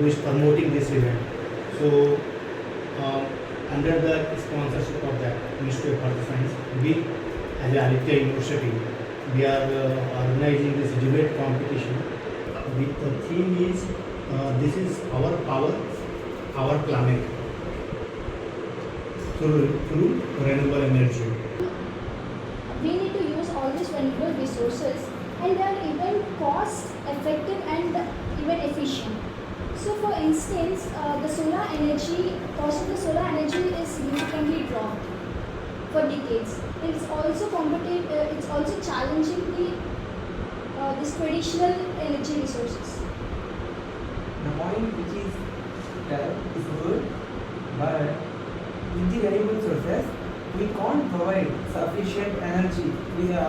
is promoting this event. So, under the sponsorship of the Ministry of Earth Science, we as a Aditya University, we are organizing this debate competition. The theme is this is our power, our planet through renewable energy. We need to use all these renewable resources, and they are even cost effective and even efficient. So for instance, the solar energy, cost of the solar energy is significantly dropped for decades. It's also it's also challenging this traditional energy resources. The point which is there is good, but with the renewable sources, we can't provide sufficient energy with the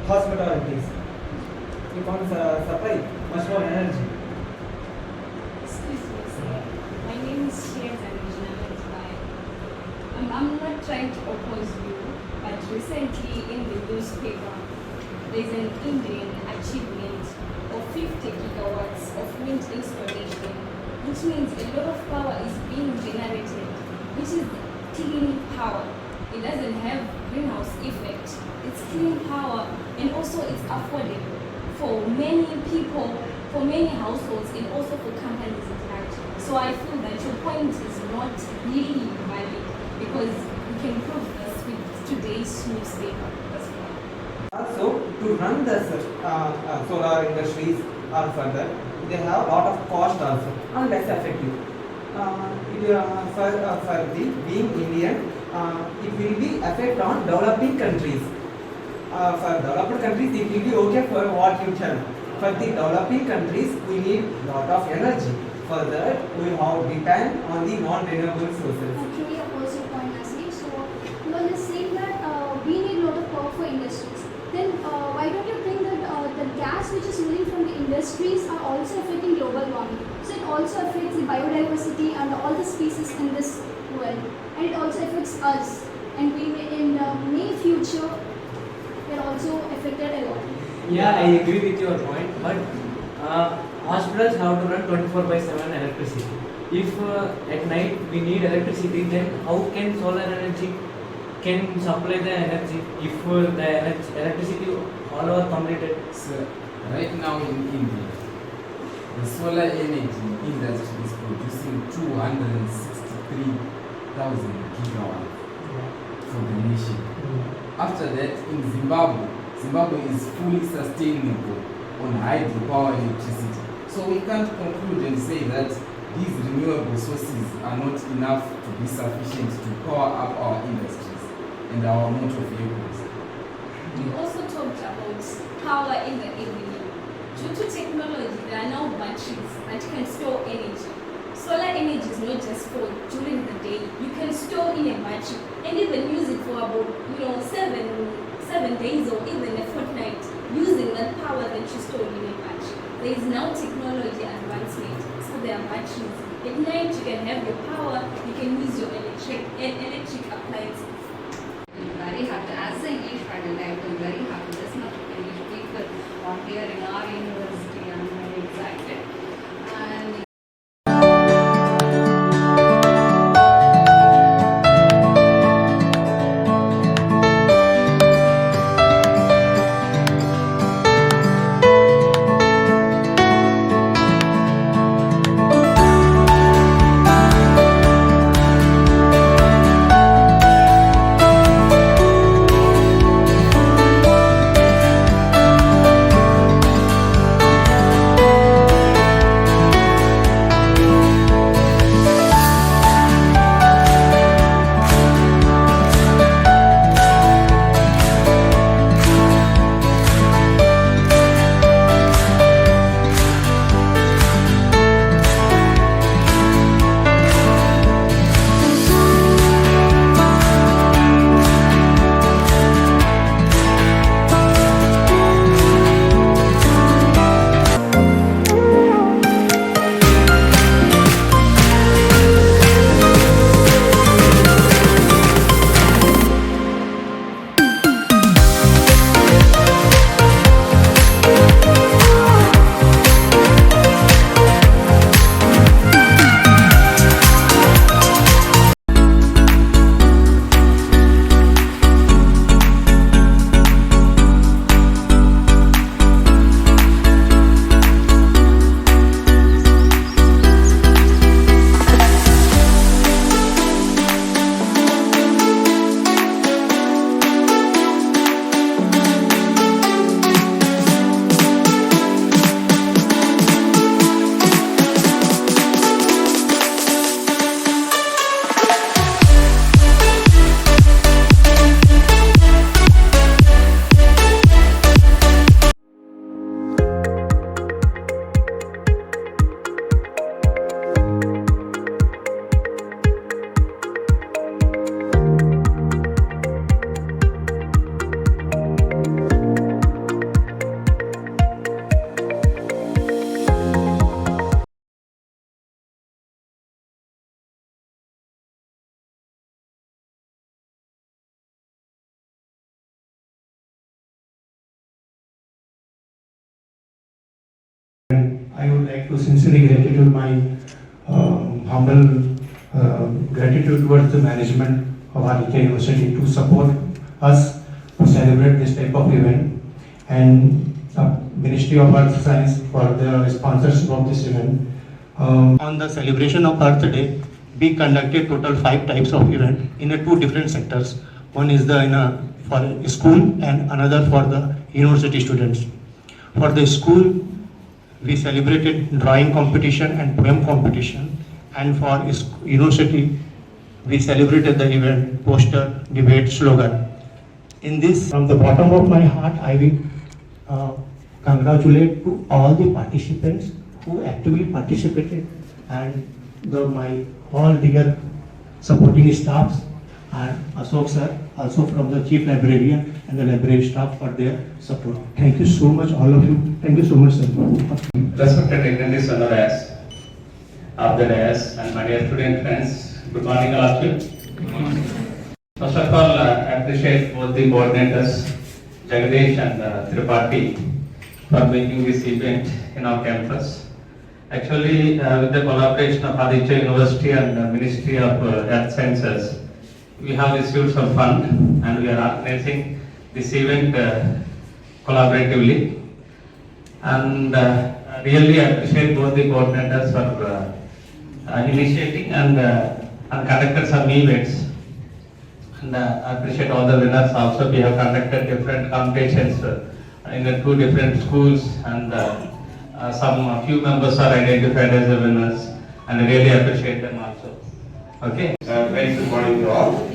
hospitalities. We can't supply much more energy. Excuse me, sir. My name is Shiaz I'm not trying to oppose you, but recently in the newspaper, there is an Indian achievement of 50 gigawatts of wind installation, which means a lot of power is being generated, which is clean power. It doesn't have greenhouse effect. It's clean power, and also it's affordable for many people, for many households, and also for companies at large. So I feel that your point is not really valid, because you can prove this with today's newspaper as well. Also, to run the solar industries or further, they have a lot of cost also and less effective. For the being Indian, it will be effect on developing countries. For developed countries, it will be okay for what you tell. For the developing countries, we need lot of energy. For that, we have depend on the non-renewable sources. Actually, oppose your point, Nasir. So you are just saying that we need a lot of power for industries. Then why don't you think that the gas which is moving from the industries are also affecting global warming? So it also affects the biodiversity and all the species in this world, and it also affects us. And we may, in the near future, we are also affected a lot. Yeah, I agree with your point, but hospitals have to run 24/7 electricity. If at night we need electricity, then how can solar energy can supply the energy if the electricity all over completed? So, right now in India, the solar energy industry is producing 263,000 gigawatts for the nation. After that, in Zimbabwe is fully sustainable on hydropower electricity. So we can't conclude and say that these renewable sources are not enough to be sufficient to power up our industries and our motor vehicles. We also talked about power in the evening. Due to technology, there are now batteries that can store energy. Solar energy is not just for during the day. You can store in a battery and even use it for about 7 days or even a fortnight, using that power that you stored in a battery. There is now technology advancement, so there are batteries. At night you can have your power, you can use your electric appliances. I'm very happy. As an English faculty, I'm very happy. Just not English people are here in our university. I'm very excited. And I would like to sincerely gratitude my humble gratitude towards the management of Aditya University to support us to celebrate this type of event, and Ministry of Earth Science for the sponsorship of this event. On the celebration of Earth Day, we conducted total 5 types of event in 2 different sectors. One is for school and another for the university students. For the school, we celebrated drawing competition and poem competition, and for university, we celebrated the event poster, debate, slogan. In this, from the bottom of my heart, I will congratulate to all the participants who actively participated, and my all dear supporting staffs, and Ashok sir, also from the chief librarian and the library staff for their support. Thank you so much, all of you. Thank you so much, sir. Respected attendees on the dais, of the dais, and my dear student friends, good morning all of you. First of all, I appreciate both the coordinators, Jagadish and Tripathi, for making this event in our campus. Actually, with the collaboration of Aditya University and the Ministry of Earth Sciences, we have received some fund and we are organizing this event collaboratively. And really appreciate both the coordinators for initiating and conducted some events. And I appreciate all the winners also. We have conducted different competitions in the 2 different schools, and a few members are identified as the winners, and I really appreciate them also. Okay. Very good morning to all.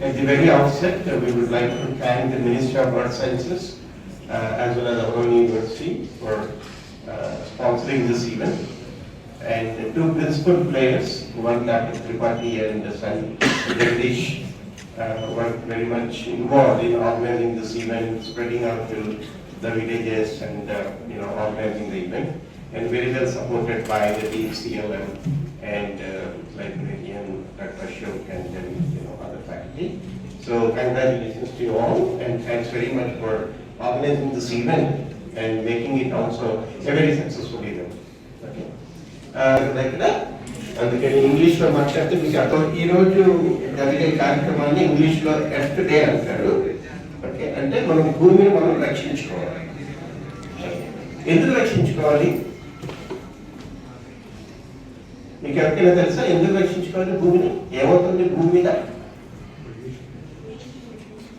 At the very outset, we would like to thank the Ministry of Earth Sciences as well as our own university for sponsoring this event. And the 2 principal players, one Dr. Tripathi and Jagadish, were very much involved in organizing this event, spreading out to the villages and organizing the event, and very well supported by the Dean CLM and librarian Dr. Ashok and then other faculty. So congratulations to you all, and thanks very much for organizing this event and making it also a very successful event. Okay. అందుకని ఇంగ్లీష్లో మాట్లాడితే మీకు అర్థం. ఈరోజు జరిగే కార్యక్రమాన్ని ఇంగ్లీష్లో earth day అంటారు. ఓకే, అంటే మనం భూమిని మనం రక్షించుకోవాలి. ఎందుకు రక్షించుకోవాలి? మీకు ఎవరికైనా తెలుసా ఎందుకు రక్షించుకోవాలి భూమిని? ఏమవుతుంది భూమి మీద?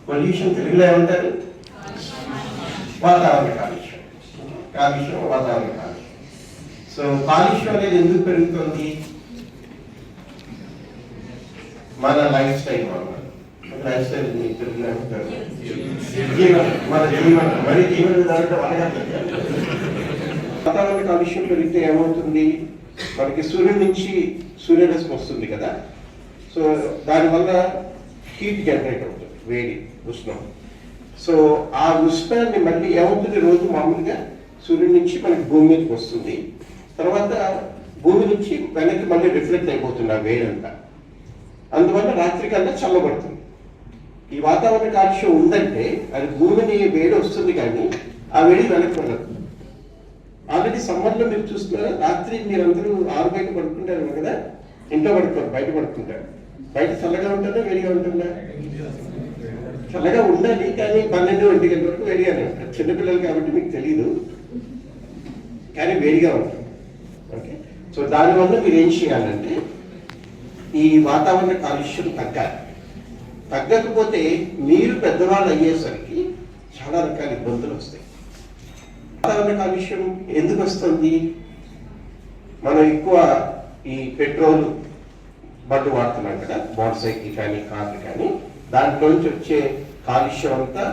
పొల్యూషన్ తెలుగులో ఏమంటారు? వాతావరణ కాలుష్యం. కాలుష్యం, వాతావరణ కాలుష్యం. సో కాలుష్యం అనేది ఎందుకు పెరుగుతుంది? మన లైఫ్ స్టైల్ వల్ల. లైఫ్ స్టైల్ మీకు మన జీవనం మరి జీవన విధానం వాతావరణ కాలుష్యం పెరిగితే ఏమవుతుంది? మనకి సూర్యుడి నుంచి సూర్యరశ్మి వస్తుంది కదా, సో దానివల్ల హీట్ జనరేట్ అవుతుంది, వేడి, ఉష్ణం. సో ఆ ఉష్ణాన్ని మళ్ళీ ఏమవుతుంది? రోజు మామూలుగా సూర్యుడి నుంచి మనకి భూమి మీదకి వస్తుంది, తర్వాత భూమి నుంచి వెనక్కి మళ్ళీ రిఫ్లెక్ట్ అయిపోతుంది ఆ వేడంతా. అందువల్ల రాత్రి కల్లా చల్లబడుతుంది. ఈ వాతావరణ కాలుష్యం ఉందంటే అది భూమిని వేడి వస్తుంది కానీ ఆ వేడి వెనక్కి వెళ్ళదు. ఆల్రెడీ సమ్మర్లో మీరు చూస్తున్నారా, రాత్రి మీరందరూ 6 బయట పడుకుంటారు కదా, ఇంట్లో పడుకోరు, బయట పడుకుంటారు. బయట చల్లగా ఉంటుందా వేడిగా ఉంటుందా? చల్లగా ఉండాలి, కానీ 12-1 గంటల వరకు వేడిగానే ఉంటుంది. చిన్నపిల్లలు కాబట్టి మీకు తెలీదు, కానీ వేడిగా ఉంటుంది. ఓకే, సో దానివల్ల మీరు ఏం చేయాలంటే ఈ వాతావరణ కాలుష్యం తగ్గాలి. తగ్గకపోతే మీరు పెద్దవాళ్ళు అయ్యేసరికి చాలా రకాల ఇబ్బందులు వస్తాయి. వాతావరణ కాలుష్యం ఎందుకు వస్తుంది? మనం ఎక్కువ ఈ పెట్రోల్ బండ్లు వాడుతున్నాం కదా, మోటార్ సైకిల్ కానీ కార్లు కానీ, దాంట్లో నుంచి వచ్చే కాలుష్యం అంతా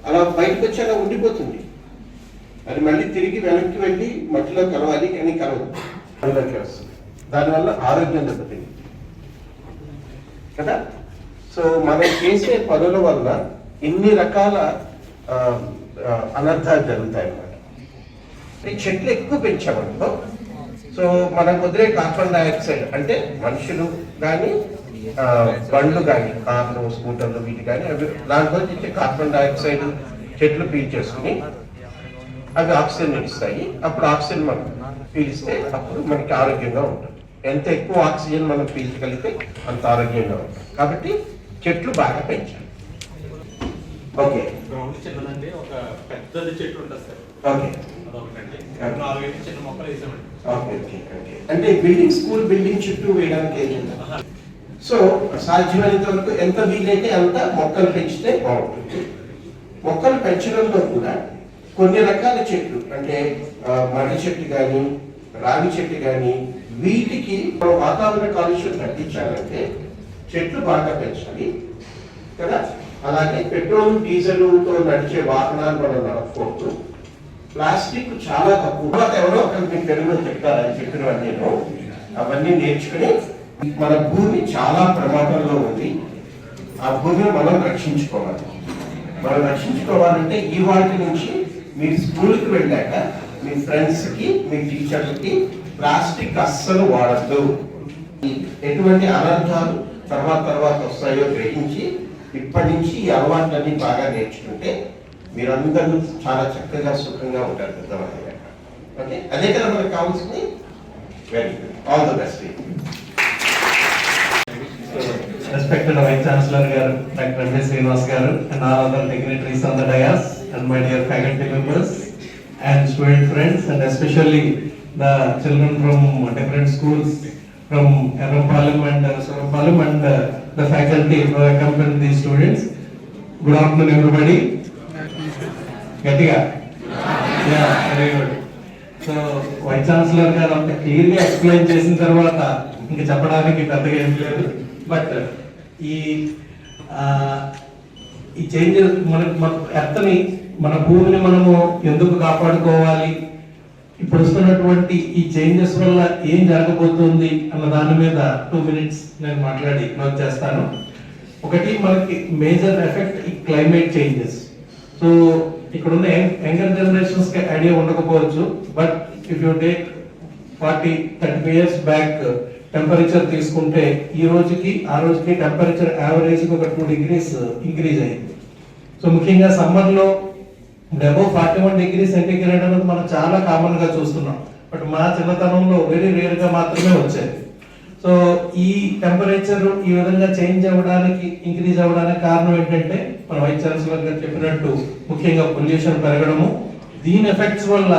అలా బయటకు వచ్చి అలా ఉండిపోతుంది. అది మళ్ళీ తిరిగి వెనక్కి వెళ్ళి మట్టిలో కలవాలి, కానీ కలవదు, అందులోకి వస్తుంది. దానివల్ల ఆరోగ్యం దెబ్బతింది కదా. సో మనం చేసే పనుల వల్ల ఇన్ని రకాల అనర్థాలు జరుగుతాయి అన్నమాట. ఈ చెట్లు ఎక్కువ పెంచామనుకో, సో మనం వదిలే కార్బన్ డైఆక్సైడ్, అంటే మనుషులు కానీ బండ్లు కానీ, కార్లు, స్కూటర్లు, వీటి కానీ అవి దాంట్లో ఇచ్చే కార్బన్ డైఆక్సైడ్ చెట్లు పీల్చేసుకుని అవి ఆక్సిజన్ ఇస్తాయి. అప్పుడు ఆక్సిజన్ మనం పీలిస్తే అప్పుడు మనకి ఆరోగ్యంగా ఉంటుంది. ఎంత ఎక్కువ ఆక్సిజన్ మనం పీల్చగలిగితే అంత ఆరోగ్యంగా ఉంటుంది. కాబట్టి చెట్లు బాగా పెంచాలి. ఓకే గ్రౌండ్ చిన్నదండి, ఒక పెద్దది చెట్టు ఉంటుంది సార్, ఓకే అదొకటండి. 4 చిన్న మొక్కలు వేసామండి. Okay okay okay. అంటే బిల్డింగ్, స్కూల్ బిల్డింగ్ చుట్టూ వేయడానికి ఏం లేదు. సో సాధ్యమైనంత వరకు ఎంత వీలైతే అంత మొక్కలు పెంచితే బాగుంటుంది. మొక్కలు పెంచడంలో కూడా కొన్ని రకాల చెట్లు అంటే మర్రి చెట్టు కానీ, రావి చెట్టు కానీ, వీటికి వాతావరణ కాలుష్యం తగ్గించాలంటే చెట్లు బాగా పెంచాలి కదా. అలాగే పెట్రోల్ డీజిల్తో నడిచే వాహనాలు మనం నడపకూడదు. ప్లాస్టిక్ చాలా తక్కువ. ఎవరో ఒకరు మీకు తెలుగులో చెప్తారని చెప్పిన నేను అవన్నీ నేర్చుకుని, మన భూమి చాలా ప్రమాదంలో ఉంది. ఆ భూమిని మనం రక్షించుకోవాలి. మనం రక్షించుకోవాలంటే ఈ వాటి నుంచి మీరు స్కూల్కి వెళ్ళాక మీ ఫ్రెండ్స్కి, మీ టీచర్లకి ప్లాస్టిక్ అస్సలు వాడద్దు. ఎటువంటి అనర్థాలు తర్వాత వస్తాయో గ్రహించి ఇప్పటి నుంచి ఈ అలవాట్లన్నీ బాగా నేర్చుకుంటే మీరందరూ చాలా చక్కగా సుఖంగా ఉంటారు పెద్దవాళ్ళు. ఓకే, అదే కదా మనకు కావాల్సింది. Very good, all the best. Respected Vice Chancellor garu, Dr. M. Srinivas garu, and all other dignitaries on the dais, and my dear faculty members and student friends, and especially the children from different schools from Errampalam and Surampalam, and the faculty who accompany these students. Good afternoon, everybody. Gatiga? Yeah, very good. So, Vice Chancellor garu anta clearly explain chesin tarvata inka చెప్పడానికి పెద్దగా ఏం లేదు. But ఈ changes మన ఎర్త్ని, మన భూమిని మనము ఎందుకు కాపాడుకోవాలి, ఇప్పుడు వస్తున్నటువంటి ఈ చేంజెస్ వల్ల ఏం జరగబోతుంది అన్న దాని మీద 2 minutes నేను మాట్లాడి క్లోజ్ చేస్తాను. ఒకటి, మనకి మేజర్ ఎఫెక్ట్ ఈ క్లైమేట్ చేంజెస్. సో ఇక్కడున్న యంగర్ జనరేషన్స్ కి ఐడియా ఉండకపోవచ్చు, but if you take 40-35 years back temperature తీసుకుంటే ఈ రోజుకి ఆ రోజుకి టెంపరేచర్ యావరేజ్ ఒక 2 degrees ఇంక్రీజ్ అయింది. సో ముఖ్యంగా సమ్మర్ లో అబౌవ్ 41 degrees సెంటిగ్రేడ్ అనేది మనం చాలా కామన్ గా చూస్తున్నాం. బట్ మా చిన్నతనంలో వెరీ రేర్ గా మాత్రమే వచ్చేది. సో ఈ టెంపరేచర్ ఈ విధంగా చేంజ్ అవ్వడానికి, ఇంక్రీజ్ అవ్వడానికి కారణం ఏంటంటే మన వైస్ ఛాన్సలర్ గారు చెప్పినట్టు ముఖ్యంగా పొల్యూషన్ పెరగడము. దీని ఎఫెక్ట్స్ వల్ల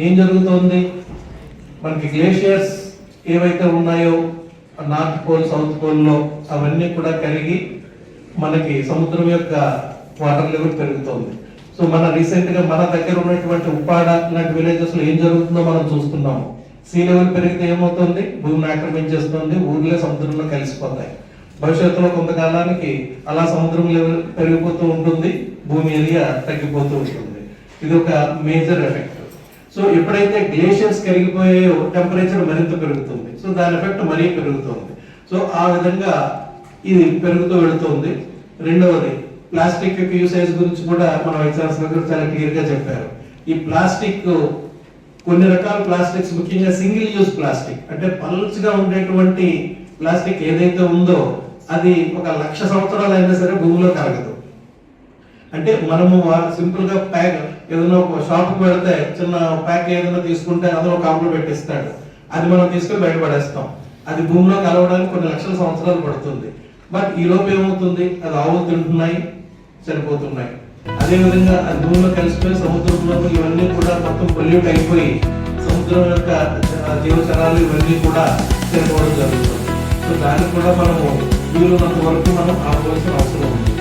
ఏం జరుగుతుంది, మనకి గ్లేషియర్స్ ఏవైతే ఉన్నాయో నార్త్ పోల్, సౌత్ పోల్లో అవన్నీ కూడా కరిగి మనకి సముద్రం యొక్క వాటర్ లెవెల్ పెరుగుతుంది. సో మన రీసెంట్ గా మన దగ్గర ఉన్నటువంటి ఉప్పాడ లాంటి విలేజెస్ లో ఏం జరుగుతుందో మనం చూస్తున్నాము. సీ లెవెల్ పెరిగితే ఏమవుతుంది, భూమిని ఆక్రమించేస్తుంది, ఊర్లే సముద్రంలో కలిసిపోతాయి. భవిష్యత్తులో కొంతకాలానికి అలా సముద్రం లెవెల్ పెరిగిపోతూ ఉంటుంది, భూమి ఏరియా తగ్గిపోతూ ఉంటుంది. ఇది ఒక మేజర్ ఎఫెక్ట్. సో ఎప్పుడైతే గ్లేషియర్స్ కరిగిపోయాయో టెంపరేచర్ మరింత పెరుగుతుంది. సో దాని ఎఫెక్ట్ మరీ పెరుగుతుంది. సో ఆ విధంగా ఇది పెరుగుతూ వెళుతుంది. రెండవది, ప్లాస్టిక్ యొక్క యూసేజ్ గురించి కూడా మన వైస్ ఛాన్సలర్ గారు చాలా క్లియర్ గా చెప్పారు. ఈ ప్లాస్టిక్, కొన్ని రకాల ప్లాస్టిక్స్, ముఖ్యంగా సింగిల్ యూజ్ ప్లాస్టిక్ అంటే పల్చగా ఉండేటువంటి ప్లాస్టిక్ ఏదైతే ఉందో అది 1,00,000 సంవత్సరాలు అయినా సరే భూమిలో కరగదు. అంటే మనము సింపుల్ గా ప్యాక్ ఏదైనా ఒక షాప్ కు వెళ్తే చిన్న ప్యాక్ ఏదైనా తీసుకుంటే అందులో కాపులు పెట్టిస్తాడు, అది మనం తీసుకుని బయటపడేస్తాం. అది భూమిలో కలవడానికి కొన్ని లక్షల సంవత్సరాలు పడుతుంది. బట్ ఈ లోపు ఏమవుతుంది, అది ఆవులు తింటున్నాయి, చనిపోతున్నాయి. అదేవిధంగా అది భూమిలో కలిసిపోయి సముద్రంలో ఇవన్నీ కూడా మొత్తం పొల్యూట్ అయిపోయి సముద్రం యొక్క జీవచరాలు ఇవన్నీ కూడా చనిపోవడం జరుగుతుంది. సో దానికి కూడా మనము వీలున్నంత వరకు మనం ఆపవలసిన అవసరం ఉంది.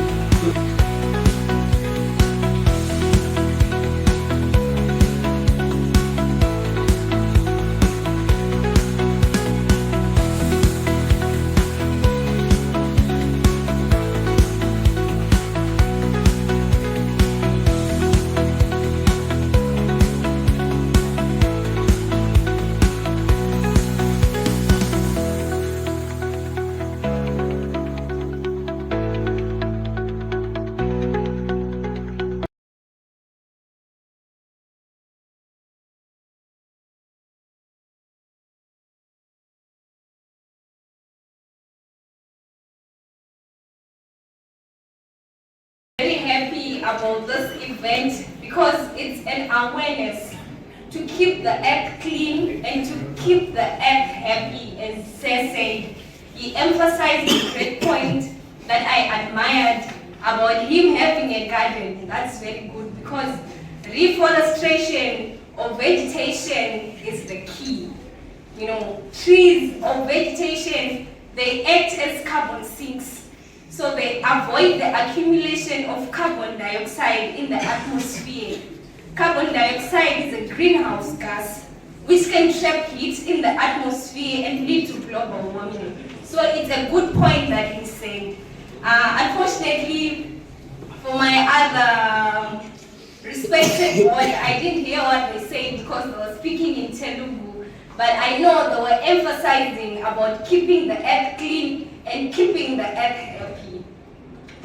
Very happy about this event because it's an awareness to keep the earth clean and to keep the earth happy, as Sir said. He emphasized a great point that I admired about him having a garden. That's very good because reforestation of vegetation is the key. You know, trees or vegetation, they act as carbon sinks. So they avoid the accumulation of carbon dioxide in the atmosphere. Carbon dioxide is a greenhouse gas which can trap heat in the atmosphere and lead to global warming. So it's a good point that he said. Unfortunately, for my other respected board, I didn't hear what they said because they were speaking in Telugu. But I know they were emphasizing about keeping the earth clean and keeping the earth happy.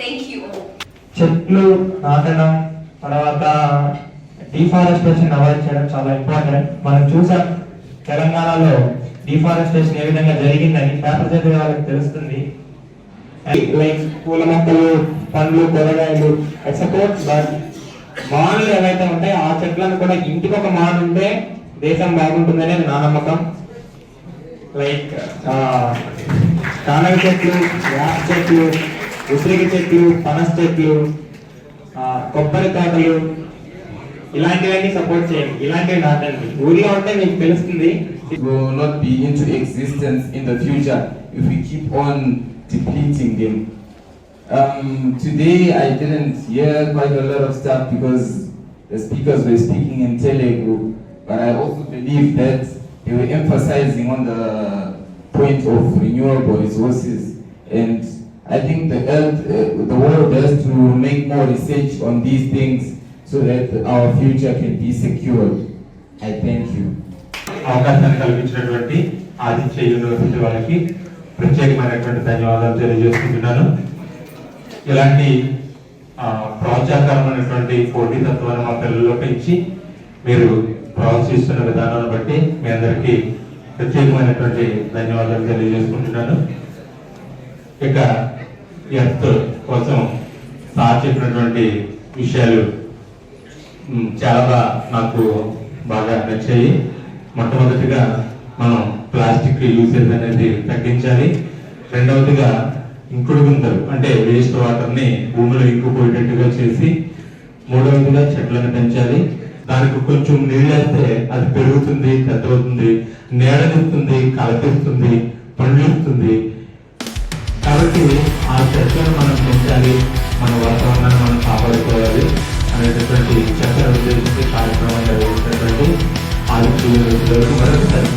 Thank you all. చెట్లు నాటడం తర్వాత deforestation avoid చేయడం చాలా important. మనం చూసాం తెలంగాణలో deforestation ఏ విధంగా జరిగిందని పేపర్ చదివే వాళ్ళకి తెలుస్తుంది. లైక్ పూల మొక్కలు, పండ్లు, కూరగాయలు ఎక్సపోర్ట్. బట్ మానులు ఏవైతే ఉంటాయో ఆ చెట్లను కూడా ఇంటికి ఒక మాను ఉంటే దేశం బాగుంటుందని నా నమ్మకం. లైక్ కానగ చెట్లు, వేప చెట్లు, ఉసిరిక చెట్లు, పనస చెట్లు, కొబ్బరి తోటలు, ఇలాంటివన్నీ సపోర్ట్ చేయండి. ఇలాంటివి నాటండి. ఊర్లో ఉంటే మీకు తెలుస్తుంది. It will not be into existence in the future if we keep on depleting them. Today I didn't hear quite a lot of stuff because the speakers were speaking in Telugu, but I also believe that they were emphasizing on the point of renewable resources, and I think the world has to make more research on these things so that our future can be secured. I thank you. అవకాశాన్ని కల్పించినటువంటి Aditya university వాళ్ళకి ప్రత్యేకమైనటువంటి ధన్యవాదాలు తెలియజేసుకుంటున్నాను. ఇలాంటి ప్రోత్సాహకరమైనటువంటి పోటీతత్వాన్ని మా పిల్లల్లో పెంచి మీరు ప్రోత్సహిస్తున్న విధానాన్ని బట్టి మీ అందరికీ ప్రత్యేకమైనటువంటి ధన్యవాదాలు తెలియజేసుకుంటున్నాను. ఇక ఎర్త్ కోసం సార్ చెప్పినటువంటి విషయాలు చాలా నాకు బాగా నచ్చాయి. మొట్టమొదటిగా మనం ప్లాస్టిక్ యూసేజ్ అనేది తగ్గించాలి. రెండవదిగా ఇంకుడు గుంతలు అంటే వేస్ట్ వాటర్ని భూమిలో ఇంకుపోయేటట్టుగా చేసి, మూడవదిగా చెట్లను పెంచాలి. దానికి కొంచెం నీళ్ళేస్తే అది పెరుగుతుంది, పెద్దవుతుంది, నీడనిస్తుంది, కలపిస్తుంది, పండ్లిస్తుంది. కాబట్టి ఆ చెట్లను మనం పెంచాలి, మన వాతావరణాన్ని మనం కాపాడుకోవాలి అనేటటువంటి చక్కని ఉద్దేశించి కార్యక్రమం నిర్వహించినటువంటి ఆదిత్య యూనివర్సిటీలకు మరొకసారి